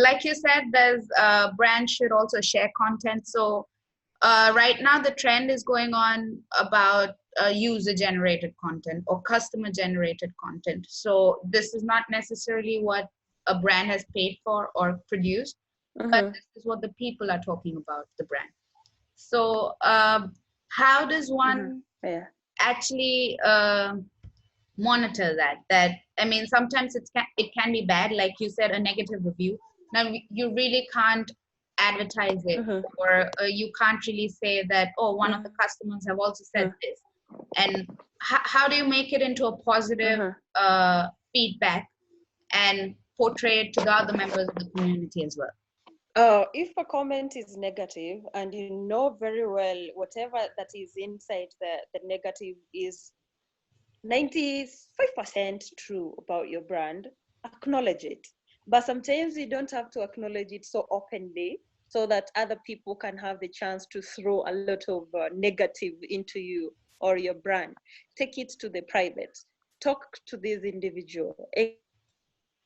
like you said, there's brands should also share content. So right now the trend is going on about user generated content or customer generated content. So this is not necessarily what a brand has paid for or produced, but this is what the people are talking about, the brand. So how does one actually monitor that? I mean, sometimes it can be bad, like you said, a negative review. Now you really can't advertise it, or you can't really say that, oh, one of the customers have also said this. And how do you make it into a positive feedback and portray it to the other members of the community as well? If a comment is negative and you know very well whatever that is inside the negative is 95% true about your brand, acknowledge it. But sometimes you don't have to acknowledge it so openly so that other people can have the chance to throw a lot of negative into you or your brand. Take it to the private. Talk to this individual.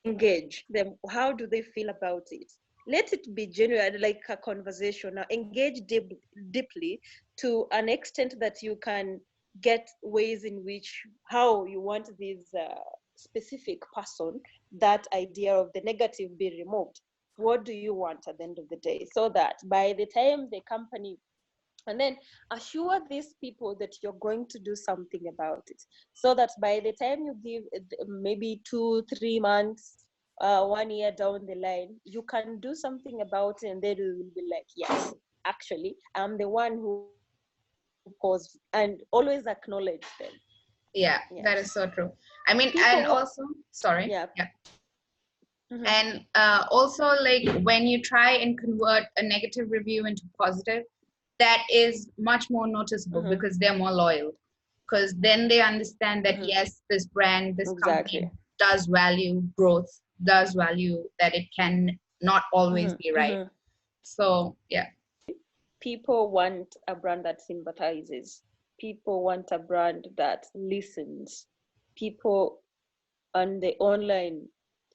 Engage them. How do they feel about it? Let it be genuine, like a conversation. Now, engage deeply to an extent that you can get ways in which how you want this specific person, that idea of the negative be removed. What do you want at the end of the day? So that by the time the company, and then assure these people that you're going to do something about it, so that by the time you give maybe 2-3 months, 1 year down the line, you can do something about it, and then you will be like, yes, actually, I'm the one who caused, and always acknowledge them. Yeah, that is so true. I mean, and also, sorry. Yeah. And also, like, when you try and convert a negative review into positive, that is much more noticeable because they're more loyal. Because then they understand that, yes, this brand, this company does value growth, does value that it can not always be right. So, yeah. People want a brand that sympathizes. People want a brand that listens. People on the online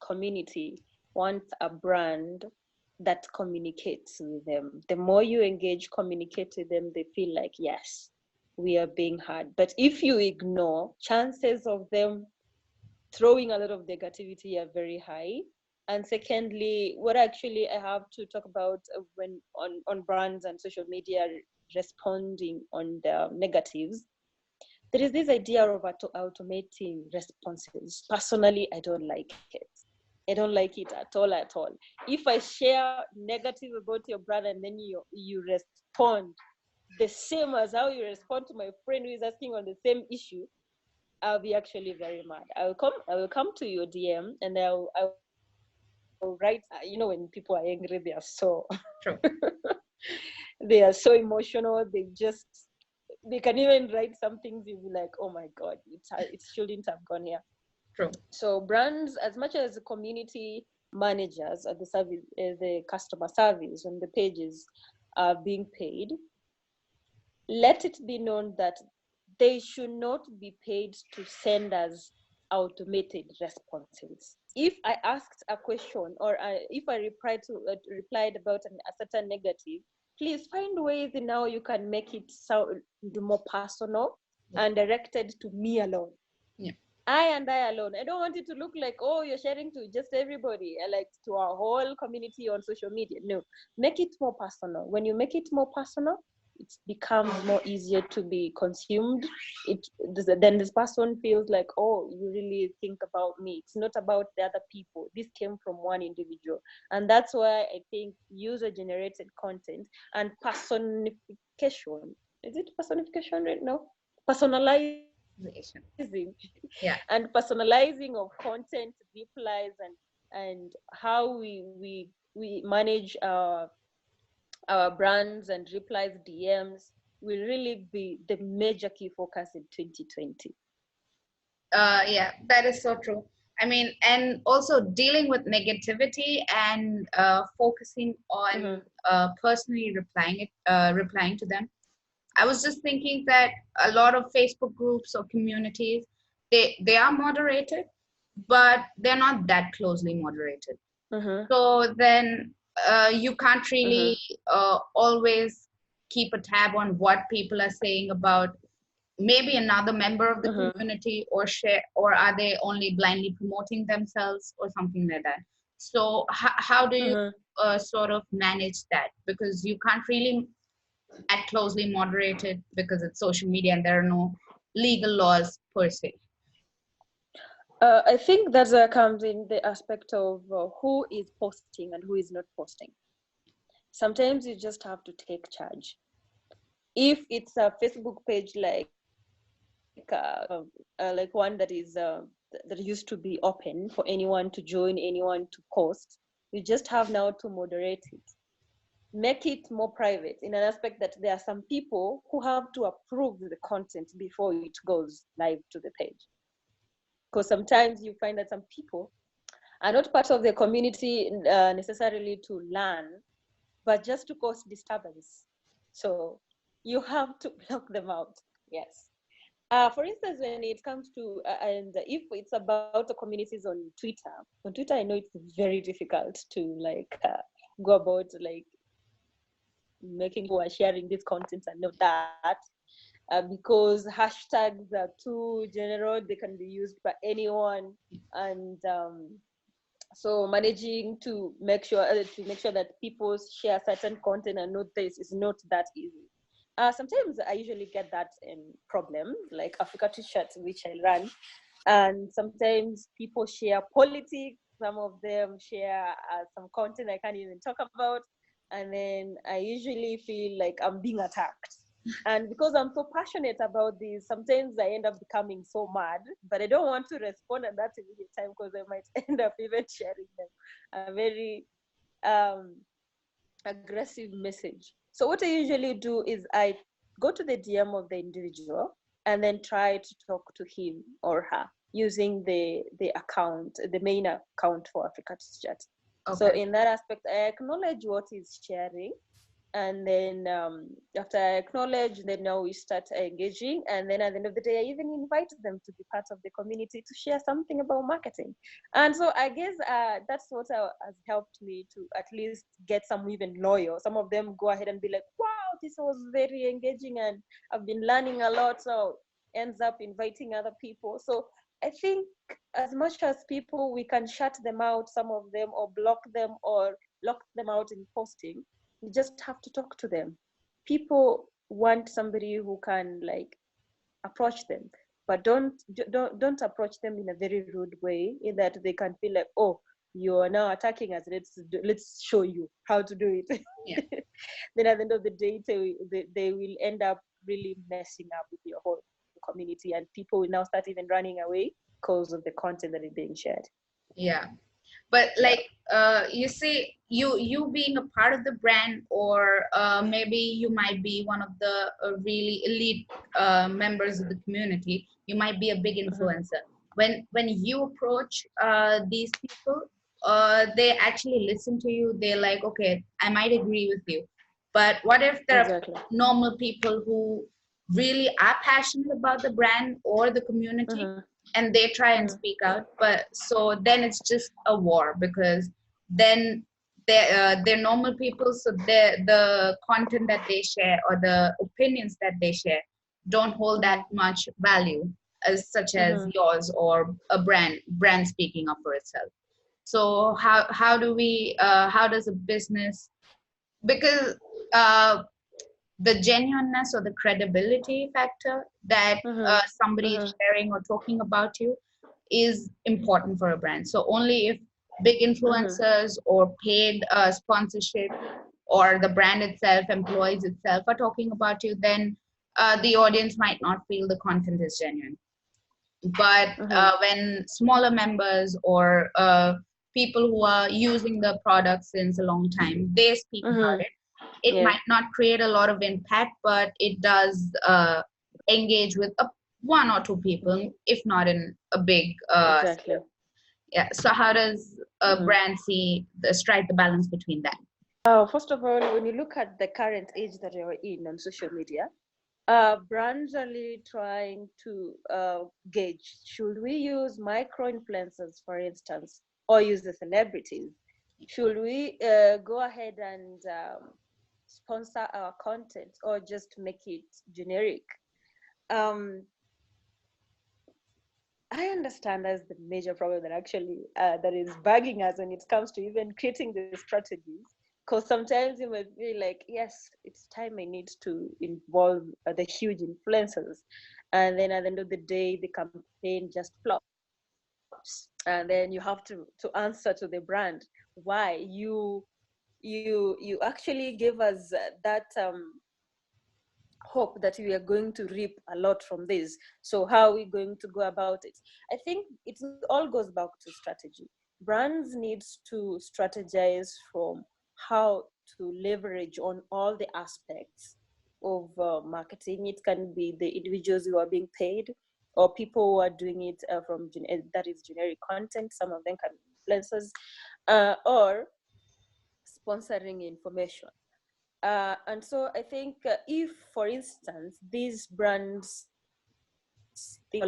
community want a brand that communicates with them. The more you engage, communicate with them, they feel like, yes, we are being heard. But if you ignore, chances of them throwing a lot of negativity are very high. And secondly, what actually I have to talk about when on brands and social media responding on the negatives, there is this idea of automating responses. Personally, I don't like it. I don't like it at all. If I share negative about your brand and then you respond the same as how you respond to my friend who is asking on the same issue, I'll be actually very mad. I will come to your DM and I'll write. You know, when people are angry, they are so they are so emotional. They can even write some things you'll be like, oh my God, it shouldn't have gone here. True. So brands, as much as the community managers at the service, the customer service on the pages are being paid, let it be known that they should not be paid to send us automated responses. If I asked a question or if I replied about a certain negative, please find ways in how you can make it sound more personal and directed to me alone. Yeah. I alone. I don't want it to look like, oh, you're sharing to just everybody, like to our whole community on social media. No, make it more personal. When you make it more personal, it becomes more easier to be consumed. Then this person feels like, oh, you really think about me. It's not about the other people. This came from one individual. And that's why I think user-generated content and personification, is it personification right now? Personalizing. Yeah. And personalizing of content, replies, and how we manage our brands and replies, DMs will really be the major key focus in 2020. Yeah, that is so true. I mean, and also dealing with negativity and focusing on personally replying to them. I was just thinking that a lot of Facebook groups or communities, they are moderated, but they're not that closely moderated. So then you can't really always keep a tab on what people are saying about maybe another member of the community, or share, or are they only blindly promoting themselves or something like that. So how do you sort of manage that, because you can't really that closely moderate it because it's social media and there are no legal laws per se. I think that comes in the aspect of who is posting and who is not posting. Sometimes you just have to take charge. If it's a Facebook page like one that is that used to be open for anyone to join, anyone to post, you just have now to moderate it. Make it more private in an aspect that there are some people who have to approve the content before it goes live to the page. Because sometimes you find that some people are not part of the community necessarily to learn, but just to cause disturbance. So you have to block them out. Yes. For instance, when it comes to, and if it's about the communities on Twitter, I know it's very difficult to go about making people are sharing this content and not that, because hashtags are too general. They can be used by anyone, and so managing to make sure that people share certain content and not this is not that easy. Sometimes I usually get that problem, like Africa T-shirts, which I run, and sometimes people share politics. Some of them share some content I can't even talk about, and then I usually feel like I'm being attacked. And because I'm so passionate about this, sometimes I end up becoming so mad, but I don't want to respond at that immediate time because I might end up even sharing them a very aggressive message. So what I usually do is I go to the DM of the individual and then try to talk to him or her using the account, the main account for Africa Chat. Okay. So in that aspect, I acknowledge what he's sharing, and then after I acknowledge, then now we start engaging, and then at the end of the day I even invite them to be part of the community to share something about marketing. And so I guess that's what has helped me to at least get some even loyal. Some of them go ahead and be like, wow, this was very engaging and I've been learning a lot, so ends up inviting other people. So I think as much as people, we can shut them out, some of them, or block them or lock them out in posting, you just have to talk to them. People want somebody who can approach them, but don't approach them in a very rude way, in that they can feel like, oh, you are now attacking us, let's show you how to do it. Yeah. Then at the end of the day, they will end up really messing up with your whole community, and people will now start even running away because of the content that is being shared. Yeah. But you see, you being a part of the brand, or maybe you might be one of the really elite members of the community, you might be a big influencer. When you approach these people, they actually listen to you. They're like, okay, I might agree with you, but what if there are normal people who really are passionate about the brand or the community, and they try and speak out, but so then it's just a war, because then they're normal people, so the content that they share or the opinions that they share don't hold that much value as such as yours or a brand speaking up for itself. So how do we how does a business, because the genuineness or the credibility factor that somebody is sharing or talking about you is important for a brand. So only if big influencers or paid sponsorship or the brand itself, employees itself are talking about you, then the audience might not feel the content is genuine. But when smaller members or people who are using the product since a long time, they speak about it, it might not create a lot of impact, but it does engage with one or two people, if not in a big scale. Yeah. So how does a brand strike the balance between that? First of all, when you look at the current age that you're in on social media, brands are really trying to gauge, should we use micro influencers, for instance, or use the celebrities? Should we go ahead and sponsor our content or just make it generic? Um, I understand that's the major problem that actually that is bugging us when it comes to even creating the strategies. Because sometimes you might be like, yes, it's time I need to involve the huge influencers, and then at the end of the day, the campaign just flops, and then you have to answer to the brand why you actually gave us that hope that we are going to reap a lot from this. So how are we going to go about it? I think it all goes back to strategy. Brands needs to strategize from how to leverage on all the aspects of marketing. It can be the individuals who are being paid or people who are doing it that is generic content. Some of them can be influencers or sponsoring information. And so I think if, for instance, these brands think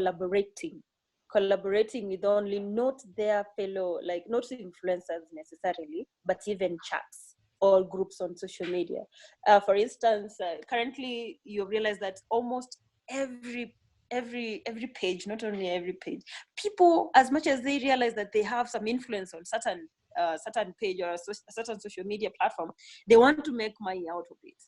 collaborating with only not their fellow, like not influencers necessarily, but even chats or groups on social media. For instance, currently you realize that almost every page, not only every page, people, as much as they realize that they have some influence on certain page or a certain social media platform, they want to make money out of it.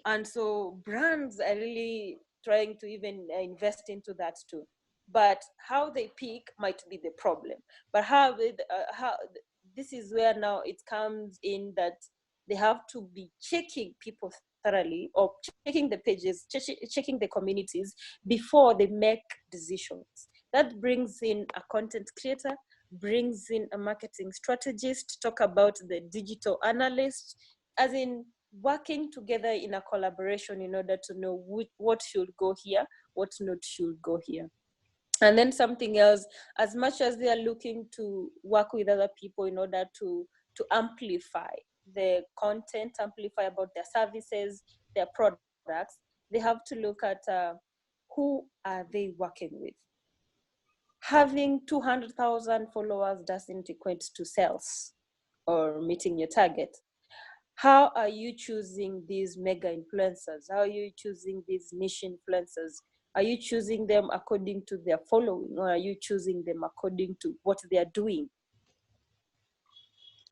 And so brands are really trying to even invest into that too. But how they pick might be the problem. But how this is where now it comes in that they have to be checking people thoroughly, or checking the pages, checking the communities before they make decisions. That brings in a content creator, brings in a marketing strategist, talk about the digital analyst, as in working together in a collaboration in order to know what should go here, what not should go here. And then something else, as much as they are looking to work with other people in order to amplify the content, amplify about their services, their products, they have to look at who are they working with. Having 200,000 followers doesn't equate to sales or meeting your target. How are you choosing these mega influencers? How are you choosing these niche influencers? Are you choosing them according to their following, or are you choosing them according to what they are doing?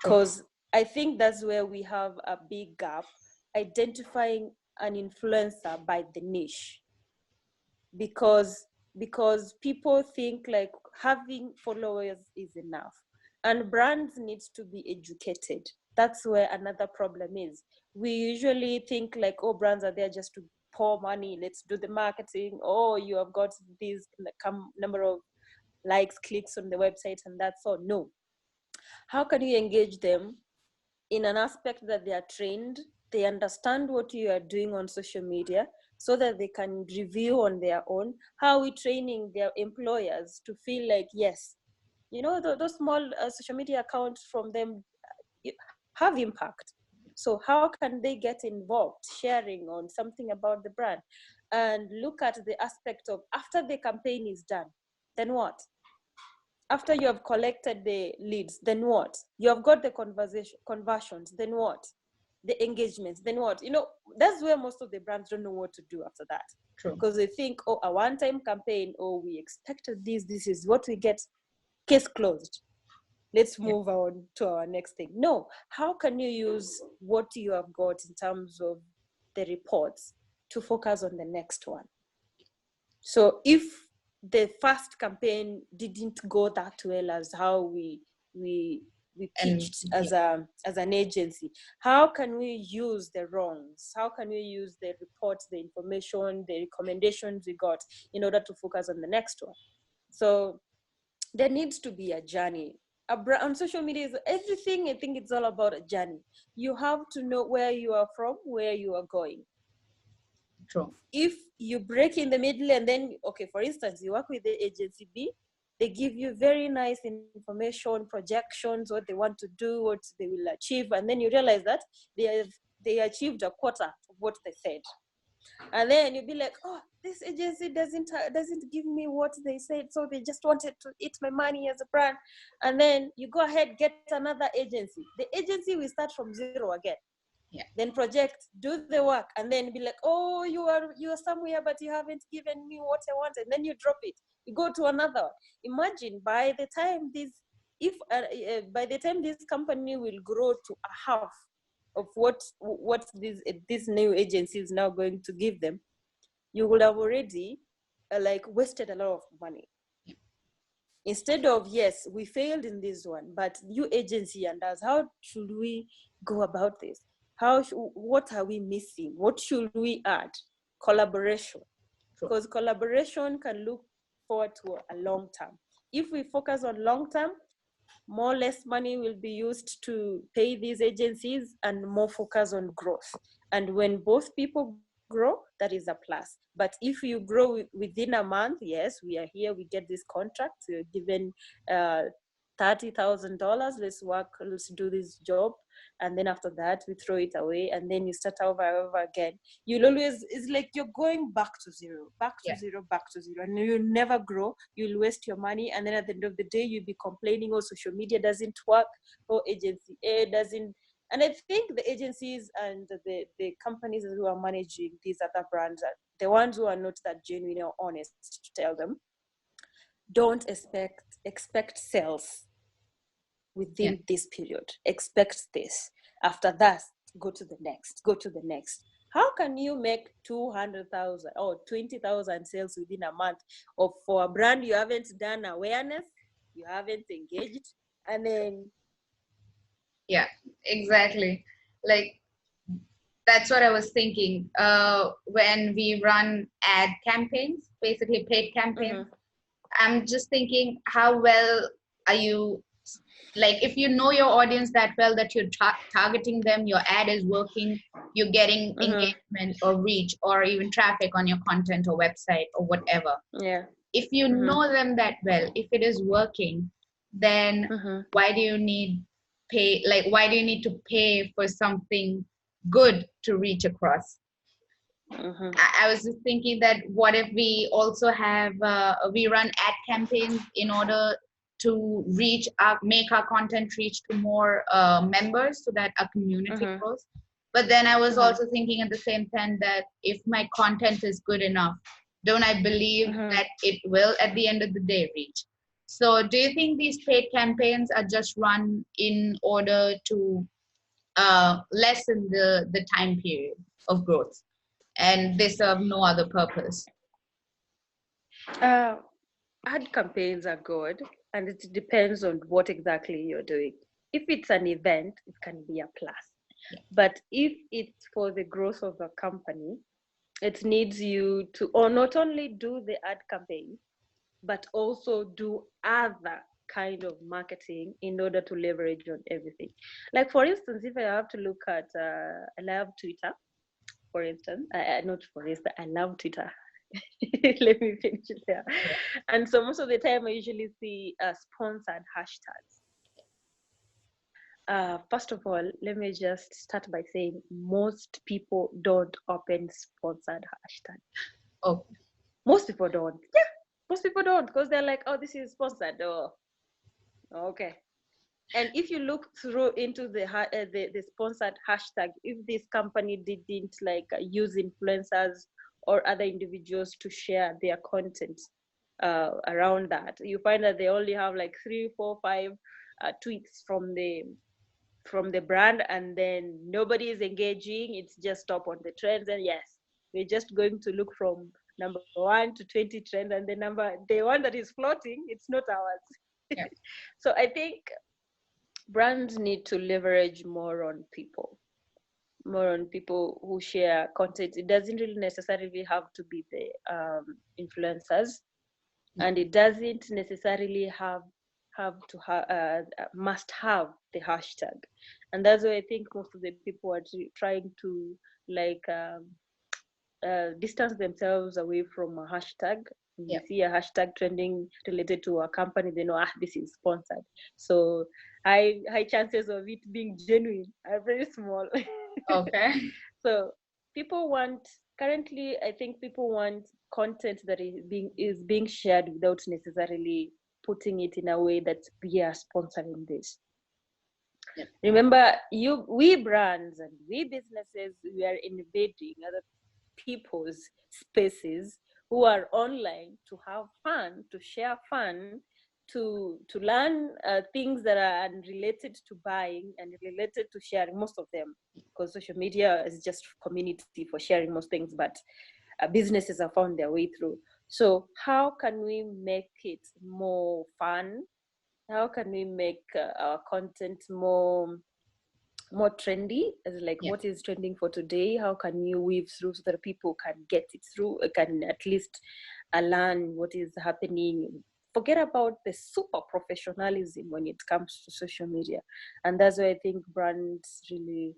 Because I think that's where we have a big gap, identifying an influencer by the niche. Because people think like having followers is enough, and brands needs to be educated. That's where another problem is. We usually think like, oh, brands are there just to pour money, let's do the marketing, oh, you have got this number of likes, clicks on the website, and that's all. No. How can you engage them in an aspect that they are trained, they understand what you are doing on social media, so that they can review on their own? How are we training their employers to feel like, yes, those small social media accounts from them have impact? So how can they get involved, sharing on something about the brand? And look at the aspect of, after the campaign is done, then what? After you have collected the leads, then what? You have got the conversions, then what? The engagements, then what? That's where most of the brands don't know what to do after that. True. Because they think, oh, a one-time campaign, oh, we expected this is what we get, case closed. Let's move on to our next thing. No, how can you use what you have got in terms of the reports to focus on the next one? So if the first campaign didn't go that well as how we pitched as an agency, how can we use the wrongs? How can we use the reports, the information, the recommendations we got in order to focus on the next one? So there needs to be a journey. On social media is everything. I think it's all about a journey. You have to know where you are from, where you are going. True. If you break in the middle and then, okay, for instance, you work with the agency B, they give you very nice information, projections, what they want to do, what they will achieve, and then you realize that they achieved a quarter of what they said. And then you'll be like, oh, this agency doesn't give me what they said, so they just wanted to eat my money as a brand. And then you go ahead, get another agency. The agency will start from zero again. Yeah. Then project, do the work, and then be like, oh, you are somewhere, but you haven't given me what I wanted. Then you drop it, you go to another. Imagine by the time this company will grow to a half of what this new agency is now going to give them, you will have already like wasted a lot of money. Instead of, yes, we failed in this one, but new agency and us, how should we go about this? What are we missing? What should we add? Collaboration. Because collaboration can look forward to a long term. If we focus on long term, more less money will be used to pay these agencies and more focus on growth. And when both people grow, that is a plus. But if you grow within a month, yes, we are here, we get this contract, we're given $30,000, let's do this job, and then after that we throw it away, and then you start over again. You'll always, it's like you're going back to zero, and you'll never grow. You'll waste your money, and then at the end of the day you'll be complaining, oh, social media doesn't work, or agency A doesn't. And I think the agencies and the companies who are managing these other brands are the ones who are not that genuine or honest to tell them, don't expect sales within this period. Expect this. After that, go to the next. How can you make 200,000 or 20,000 sales within a month for a brand you haven't done awareness, you haven't engaged, and then... Yeah, exactly. Like, that's what I was thinking. When we run ad campaigns, basically paid campaigns, I'm just thinking, how well are you, like, if you know your audience that well, that you're targeting them, your ad is working, you're getting engagement or reach or even traffic on your content or website or whatever. Yeah. If you know them that well, if it is working, then why do you need to pay for something good to reach across? I was just thinking that what if we also have we run ad campaigns in order to make our content reach to more members so that our community grows. But then I was also thinking at the same time that if my content is good enough, don't I believe that it will at the end of the day reach? So do you think these paid campaigns are just run in order to lessen the time period of growth, and they serve no other purpose? Ad campaigns are good, and it depends on what exactly you're doing. If it's an event, it can be a plus. But if it's for the growth of a company, it needs you to not only do the ad campaign, but also do other kind of marketing in order to leverage on everything. Like, for instance, if I have to look at, I love Twitter, for instance, not for instance, I love Twitter. Let me finish it there. And so most of the time I usually see sponsored hashtags. First of all, let me just start by saying most people don't open sponsored hashtags. Oh, most people don't. Yeah, most people don't, because they're like, oh, this is sponsored. Oh, okay. And if you look through into the sponsored hashtag, if this company didn't like use influencers or other individuals to share their content around that, you find that they only have like 3, 4, 5 tweets from the brand, and then nobody is engaging. It's just top on the trends, and yes, we're just going to look from number 1 to 20 trend, and the one that is floating, it's not ours. So I think brands need to leverage more on people who share content. It doesn't really necessarily have to be the influencers, and it doesn't necessarily must have the hashtag. And that's why I think most of the people are trying to like distance themselves away from a hashtag. You see a hashtag trending related to a company, they know, this is sponsored. So high chances of it being genuine are very small. Okay. So people want currently I think people want content that is being shared without necessarily putting it in a way that we are sponsoring this. Yep. Remember, we brands and we businesses, we are invading other people's spaces who are online to have fun, to share fun, to learn things that are related to buying and related to sharing, most of them, because social media is just community for sharing most things, but businesses have found their way through. So how can we make it more fun? How can we make our content more trendy, as like Yeah. what is trending for today? How can you weave through so that people can get it through, can at least learn what is happening? Forget about the super professionalism when it comes to social media. And that's why I think brands really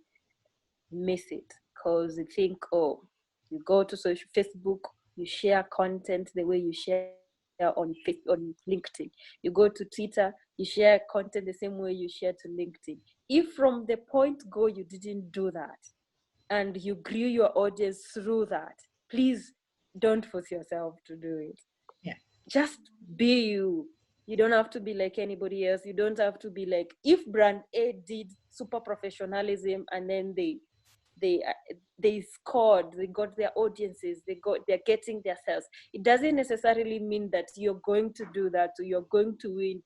miss it, because they think, oh, you go to social Facebook, you share content the way you share on LinkedIn. You go to Twitter, you share content the same way you share to LinkedIn. If from the point go you didn't do that, and you grew your audience through that, please don't force yourself to do it. Yeah. Just be you. You don't have to be like anybody else. You don't have to be like, if brand A did super professionalism and then they scored, they got their audiences, they're getting their sales, it doesn't necessarily mean that you're going to do that, or you're going to win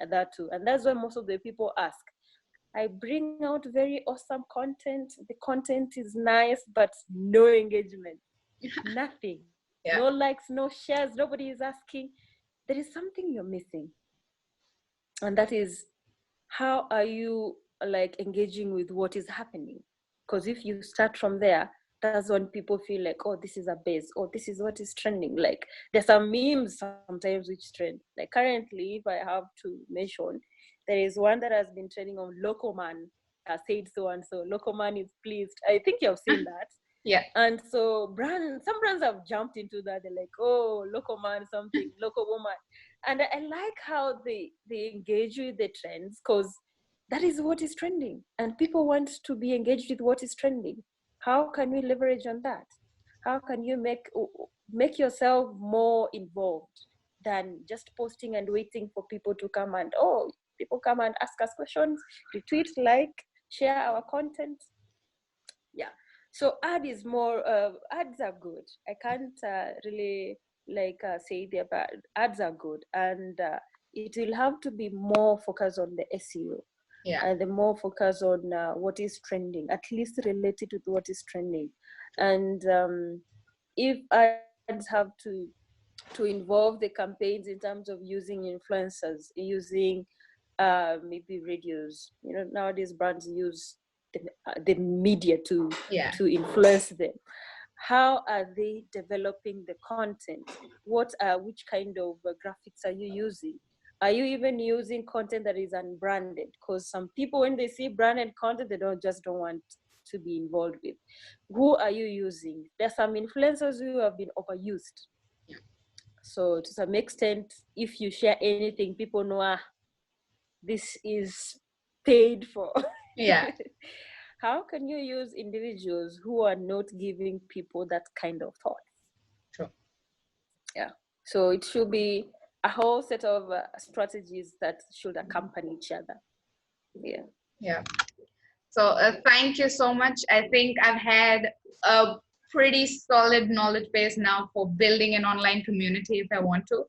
at that too. And that's why most of the people ask, I bring out very awesome content, the content is nice, but no engagement, nothing, Yeah. no likes, no shares, nobody is asking. There is something you're missing. And that is, how are you like engaging with what is happening? Because if you start from there, that's when people feel like, oh, this is a base, oh, this is what is trending. Like, there's some memes sometimes which trend. Like currently, if I have to mention, there is one that has been trending on Loco Man, said so and so, Loco Man is pleased. I think you've seen that. Yeah. And so some brands have jumped into that. They're like, oh, local man, something, local woman. And I like how they engage with the trends, because that is what is trending. And people want to be engaged with what is trending. How can we leverage on that? How can you make yourself more involved than just posting and waiting for people to come and, oh, people come and ask us questions, retweet, like, share our content. Yeah. So ads are good. I can't really like say they're bad. Ads are good, and it will have to be more focused on the SEO. Yeah. And the more focus on what is trending, at least related to what is trending. And if ads have to involve the campaigns in terms of using influencers, using maybe radios. You know, nowadays brands use the media Yeah. to influence them. How are they developing the content? Which kind of graphics are you using? Are you even using content that is unbranded? Because some people, when they see branded content, they don't want to be involved with. Who are you using? There's some influencers who have been overused. So to some extent, if you share anything, people know, this is paid for. Yeah. How can you use individuals who are not giving people that kind of thought? True. Yeah. So it should be a whole set of strategies that should accompany each other. Yeah. Yeah. So thank you so much. I think I've had a pretty solid knowledge base now for building an online community if I want to.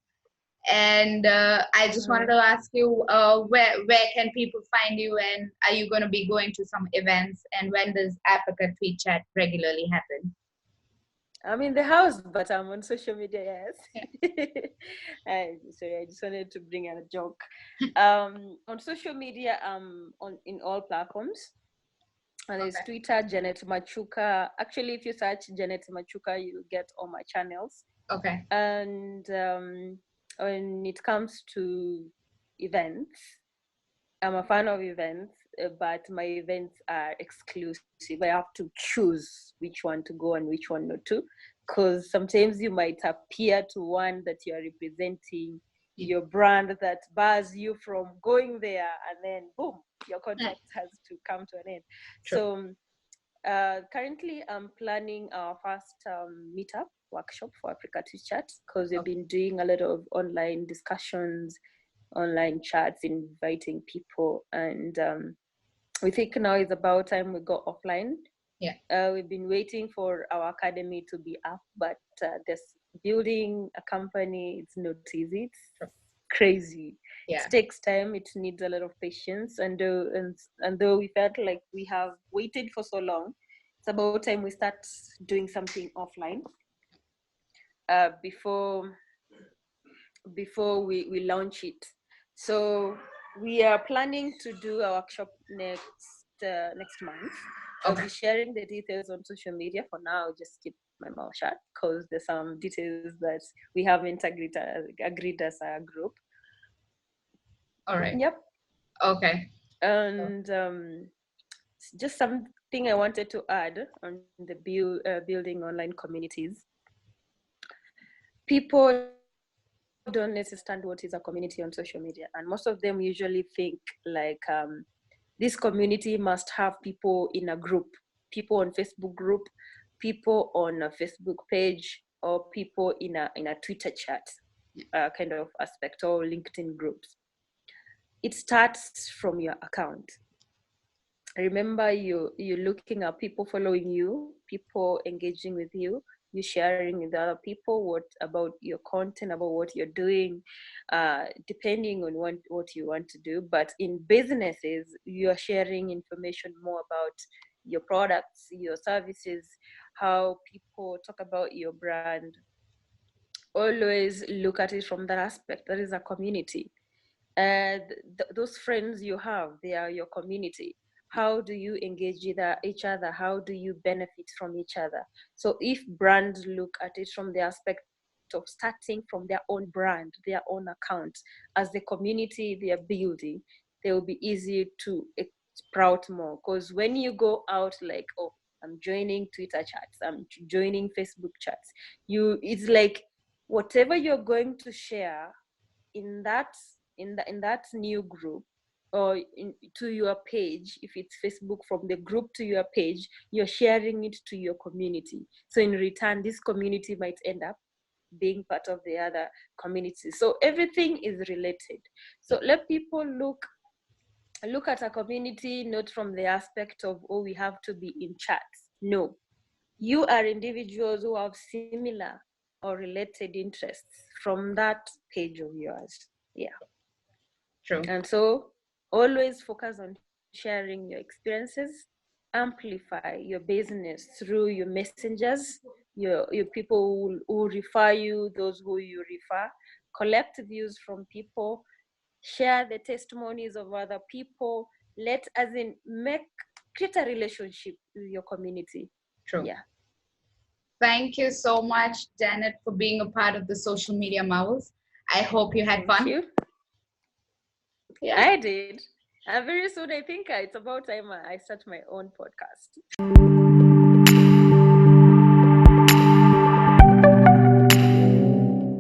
And I just wanted to ask you, where can people find you, and are you going to be going to some events, and when does Africa Tweet Chat regularly happen? I'm in the house, but I'm on social media, yes. Yeah. Sorry, I just wanted to bring a joke. On social media, in all platforms. And there's Okay. Twitter, Janet Machuka. Actually, if you search Janet Machuka, you get all my channels. Okay. And when it comes to events, I'm a fan of events, but my events are exclusive. I have to choose which one to go and which one not to, because sometimes you might appear to one that you are representing your brand that bars you from going there, and then boom, your contract has to come to an end. True. So Currently, I'm planning our first meetup workshop for Africa to Chat, because we've been doing a lot of online discussions, online chats, inviting people, and we think now is about time we go offline. Yeah. We've been waiting for our academy to be up, but this building a company, it's not easy. It's crazy. Yeah. It takes time. It needs a lot of patience. And though we felt like we have waited for so long, it's about time we start doing something offline before we launch it. So we are planning to do a workshop next month. I'll be sharing the details on social media. For now, I'll just keep my mouth shut, because there's some details that we haven't agreed as a group. All right. Yep. Okay. And just something I wanted to add on the building online communities. People don't necessarily understand what is a community on social media, and most of them usually think like this community must have people in a group, people on Facebook group, people on a Facebook page, or people in a Twitter chat kind of aspect, or LinkedIn groups. It starts from your account. Remember, you're looking at people following you, people engaging with you, you sharing with other people what about your content, about what you're doing, depending on what you want to do. But in businesses, you're sharing information more about your products, your services, how people talk about your brand. Always look at it from that aspect. That is a community. And those friends you have, they are your community. How do you engage with each other? How do you benefit from each other? So if brands look at it from the aspect of starting from their own brand, their own account, as the community they are building, they will be easy to sprout more. Because when you go out like, oh, I'm joining Twitter chats, I'm joining Facebook chats, it's like whatever you're going to share in that new group, or to your page, if it's Facebook, from the group to your page, you're sharing it to your community. So in return, this community might end up being part of the other community. So everything is related. So let people look at a community not from the aspect of, oh, we have to be in chats. No, you are individuals who have similar or related interests from that page of yours. Yeah. True. And so always focus on sharing your experiences, amplify your business through your messengers, your people who refer you, those who you refer, collect views from people, share the testimonies of other people, create a relationship with your community. True. Yeah. Thank you so much, Janet, for being a part of the Social Media Marvels. I hope you had fun. Thank you. Yeah. I did. And very soon, I think it's about time I start my own podcast.